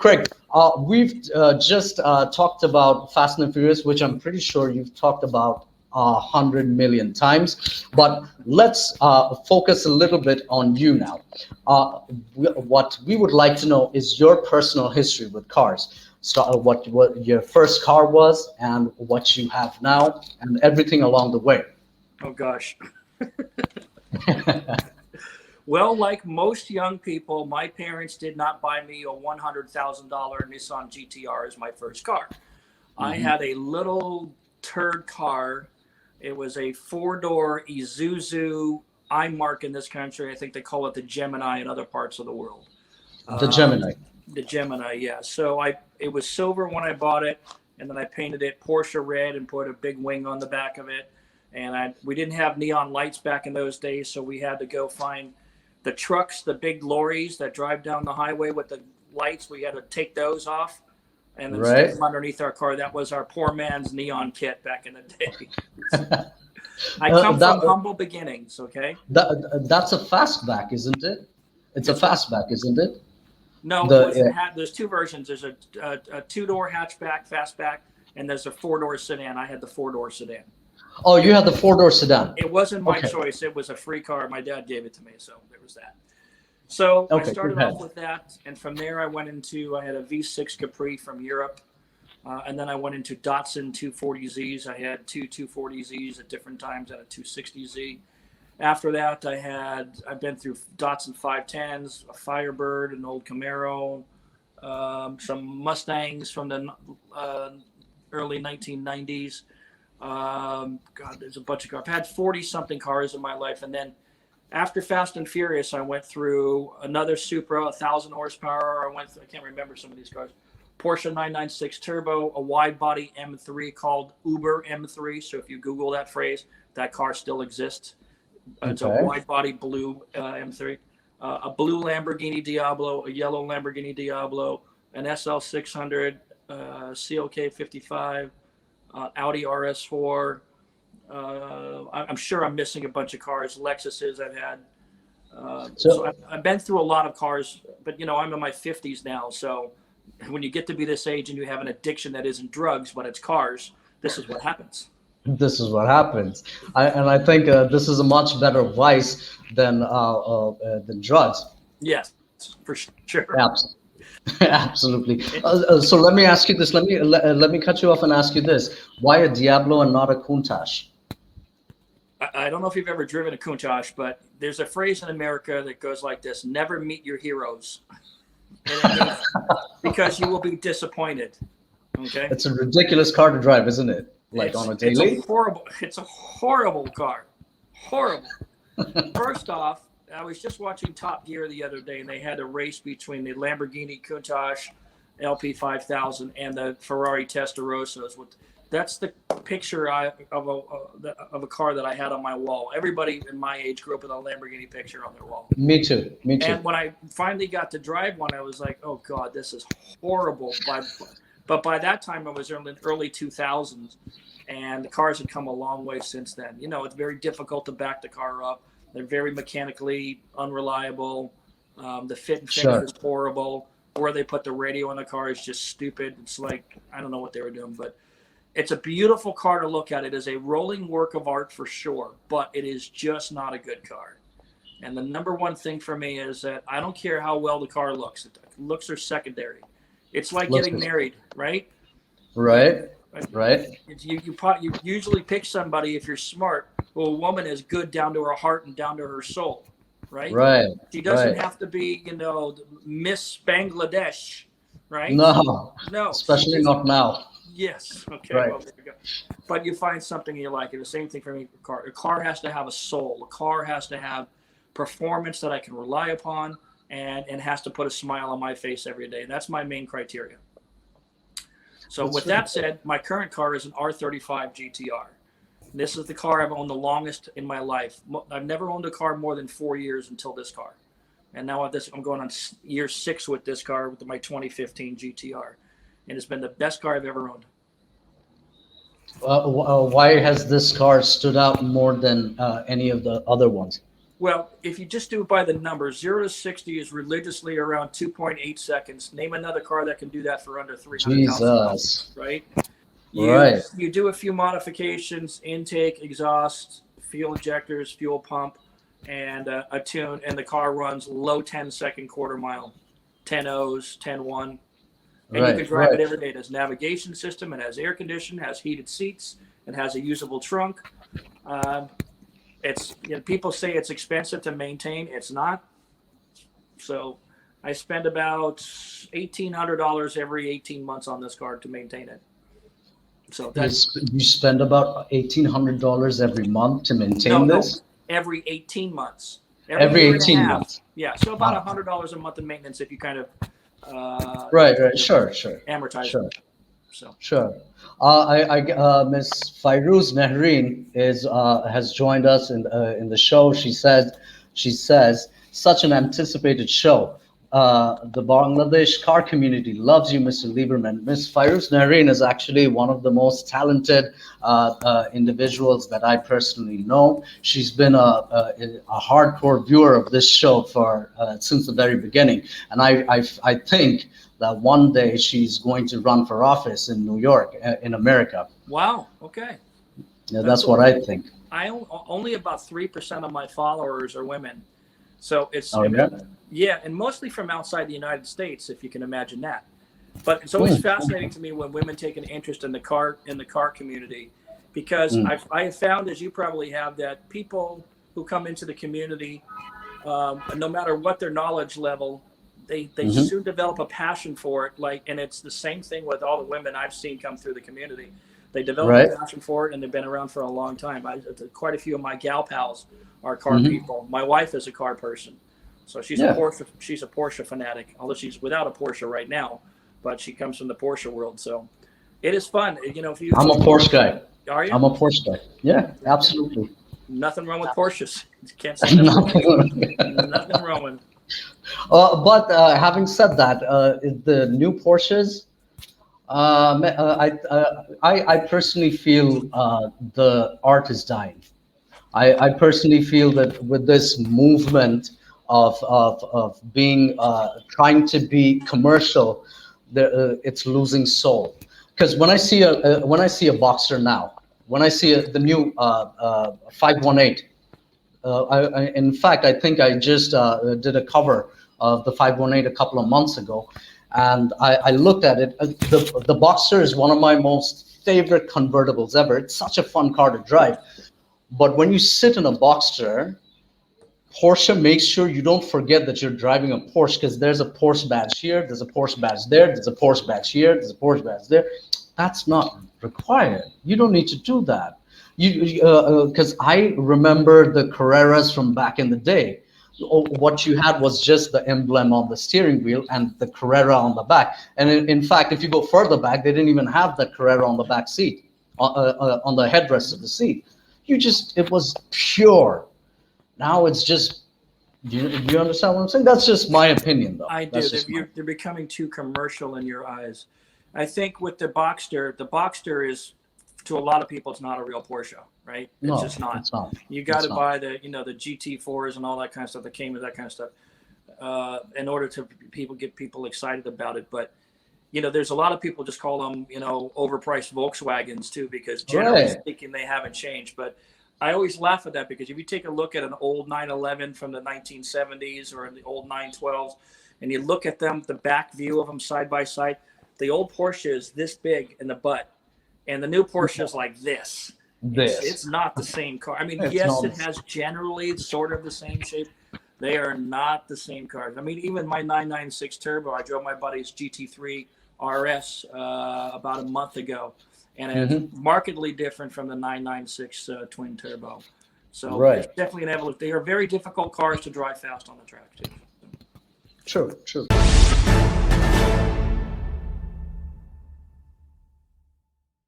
Craig, we've just talked about Fast and Furious, which I'm pretty sure you've talked about 100 million times. But let's focus a little bit on you now. What we would like to know is your personal history with cars. So, what your first car was, and what you have now, and everything along the way. Oh gosh. Well, like most young people, my parents did not buy me a $100,000 Nissan GTR as my first car. I Mhm. had a little turd car. It was a four-door Isuzu iMark in this country. I think they call it the Gemini in other parts of the world. The Um, Gemini. the Gemini, yeah. So it was silver when I bought it, and then I painted it Porsche red and put a big wing on the back of it. And we didn't have neon lights back in those days, so we had to go find the trucks, the big lorries that drive down the highway with the lights. We had to take those off and then stick Right? them underneath our car. That was our poor man's neon kit back in the day. I come from That humble beginnings, okay? that's a fastback, isn't it? It's a It's what? fastback, isn't it? No, it wasn't. The There's two versions. There's a two-door hatchback, fastback, and there's a four-door sedan. I had the four-door sedan. Oh, you had the four-door sedan. It wasn't my Okay. choice. It was a free car. My dad gave it to me, so there was that. So I Okay. Go started ahead. off with that, and from there I had a V6 Capri from Europe, and then I went into Datsun 240Zs. I had two 240Zs at different times and a 260Z. After that, I've been through Datsun 510s, a Firebird, an old Camaro, some Mustangs from the early 1990s. God, there's a bunch of cars. I've had 40 something cars in my life, and then after Fast and Furious, I went through another Supra, 1,000 horsepower. I can't remember some of these cars. Porsche 996 Turbo, a wide body M3 called Uber M3. So if you Google that phrase, that car still exists. It's a Okay. wide body blue M3. A blue Lamborghini Diablo, a yellow Lamborghini Diablo, an SL600, CLK 55, Audi RS4. I'm sure I'm missing a bunch of cars. Lexuses I've had. So So I've been through a lot of cars, but I'm in my 50s now. So when you get to be this age and you have an addiction that isn't drugs, but it's cars, this is what happens. this is what happens. I think this is a much better vice than drugs. Yes, for sure. Abs- Absolutely. So let me ask you this. Let me cut you off and ask you this. Why a Diablo and not a Countach? I don't know if you've ever driven a Countach, but there's a phrase in America that goes like this: "Never meet your heroes," and it means because you will be disappointed. Okay, It's a ridiculous car to drive, isn't it? Like on a daily. it's a horrible car, horrible. First off, I was just watching Top Gear the other day, and they had a race between the Lamborghini Countach LP5000 and the Ferrari Testarossas. That's the picture of a car that I had on my wall. Everybody in my age grew up with a Lamborghini picture on their wall. Me too. Me too. And when I finally got to drive one, I was like, "Oh God, this is horrible." But by that time, I was in the early 2000s, and the cars had come a long way since then. It's very difficult to back the car up. They're very mechanically unreliable. The fit and finish Sure. is horrible. Where they put the radio in the car is just stupid. It's like, I don't know what they were doing, but it's a beautiful car to look at. It is a rolling work of art for sure, but it is just not a good car. And the number one thing for me is that I don't care how well the car looks. Looks are secondary. It's like Looks getting is- married, right? Right. Right. You usually pick somebody, if you're smart, well, a woman is good down to her heart and down to her soul, right? Right. She doesn't Right. have to be, Miss Bangladesh, right? No, No, especially not now. yes. Okay, Right. well, there you go. But you find something you like. And the same thing for me. A car has to have a soul. A car has to have performance that I can rely upon, and has to put a smile on my face every day. That's my main criteria. So That's with really that said, my current car is an R35 GTR. This is the car I've owned the longest in my life. I've never owned a car more than 4 years until this car. And now I'm going on year 6 with this car, with my 2015 GTR. And it's been the best car I've ever owned. Why has this car stood out more than any of the other ones? Well, if you just do it by the numbers, 0 to 60 is religiously around 2.8 seconds. Name another car that can do that for under 300,000 miles, Jesus. right? You Right. you do a few modifications, intake, exhaust, fuel injectors, fuel pump, and a tune, and the car runs low 10-second quarter mile, 10 O's, 10-1, and you Right. can drive Right. it every day. It has navigation system, it has air conditioning, has heated seats, it has a usable trunk. Um, it's people say it's expensive to maintain. It's not. So I spend about $1,800 every 18 months on this car to maintain it. So that's You spend about $1,800 every month to no, maintain no, this? every 18 months, every Every year and a 18 half. months. Yeah, so about Wow. $100 a month in maintenance if you kind of Right, right. Sure, sure, amortize sure, it. So sure. Miss Fairuz Nahreen has joined us in the show. She says, such an anticipated show. The Bangladesh car community loves you, Mr. Lieberman. Miss Fairuz Nahreen is actually one of the most talented individuals that I personally know. She's been a hardcore viewer of this show for since the very beginning, and I think that one day she's going to run for office in New York, in America. wow, okay, Yeah, that's that's what I think. only about 3% of my followers are women. So it's, Oh I yeah. mean, yeah, and mostly from outside the United States, if you can imagine that. But it's always Hmm. fascinating to me when women take an interest in the car community, because Hmm. I have found, as you probably have, that people who come into the community, no matter what their knowledge level, they Hmm. soon develop a passion for it. Like, and it's the same thing with all the women I've seen come through the community. They develop a Right. passion for it, and they've been around for a long time. Quite a few of my gal pals are car Hmm. people. My wife is a car person, so she's a Yeah. Porsche. She's a Porsche fanatic, although she's without a Porsche right now, but she comes from the Porsche world. So it is fun. If you I'm a Porsche guy. are you, I'm a Porsche guy. Yeah, there you go. absolutely. Nothing wrong with Porsches. Can't say enough good things. Nothing. Nothing wrong with. But having said that, the new Porsches, I personally feel the art is dying. I personally feel that with this movement of being trying to be commercial, it's losing soul. Because when I see a Boxer now, when I see the new 518, in fact, I think I just did a cover of the 518 a couple of months ago, and I looked at it. The Boxer is one of my most favorite convertibles ever. It's such a fun car to drive. But when you sit in a Boxster, Porsche makes sure you don't forget that you're driving a Porsche, because there's a Porsche badge here, there's a Porsche badge there, there's a Porsche badge here, there's a Porsche badge there. That's not required. You don't need to do that. Because I remember the Carreras from back in the day. What you had was just the emblem on the steering wheel and the Carrera on the back. And in fact, if you go further back, they didn't even have the Carrera on the back seat, on the headrest of the seat. It was pure. Now it's just, do you understand what I'm saying? That's just my opinion, though. I do. That's just my. They're becoming too commercial in your eyes. I think with the Boxster is, to a lot of people, it's not a real Porsche, right? It's No, just not. it's not. You got It's to not. buy the GT4s and all that kind of stuff that came with that kind of stuff, in order to get people excited about it. But there's a lot of people just call them, overpriced Volkswagens too, because generally Right. speaking, they haven't changed. But I always laugh at that, because if you take a look at an old 911 from the 1970s or the old 912s, and you look at them, the back view of them side by side, the old Porsche is this big in the butt, and the new Porsche is like this. It's This. not the same car. I mean, It's yes, not. it has generally sort of the same shape. They are not the same cars. I mean, even my 996 Turbo, I drove my buddy's GT3 RS about a month ago, and it's Hmm. markedly different from the 996 twin turbo. So it's Right. definitely an evolution. They are very difficult cars to drive fast on the track too. True. True.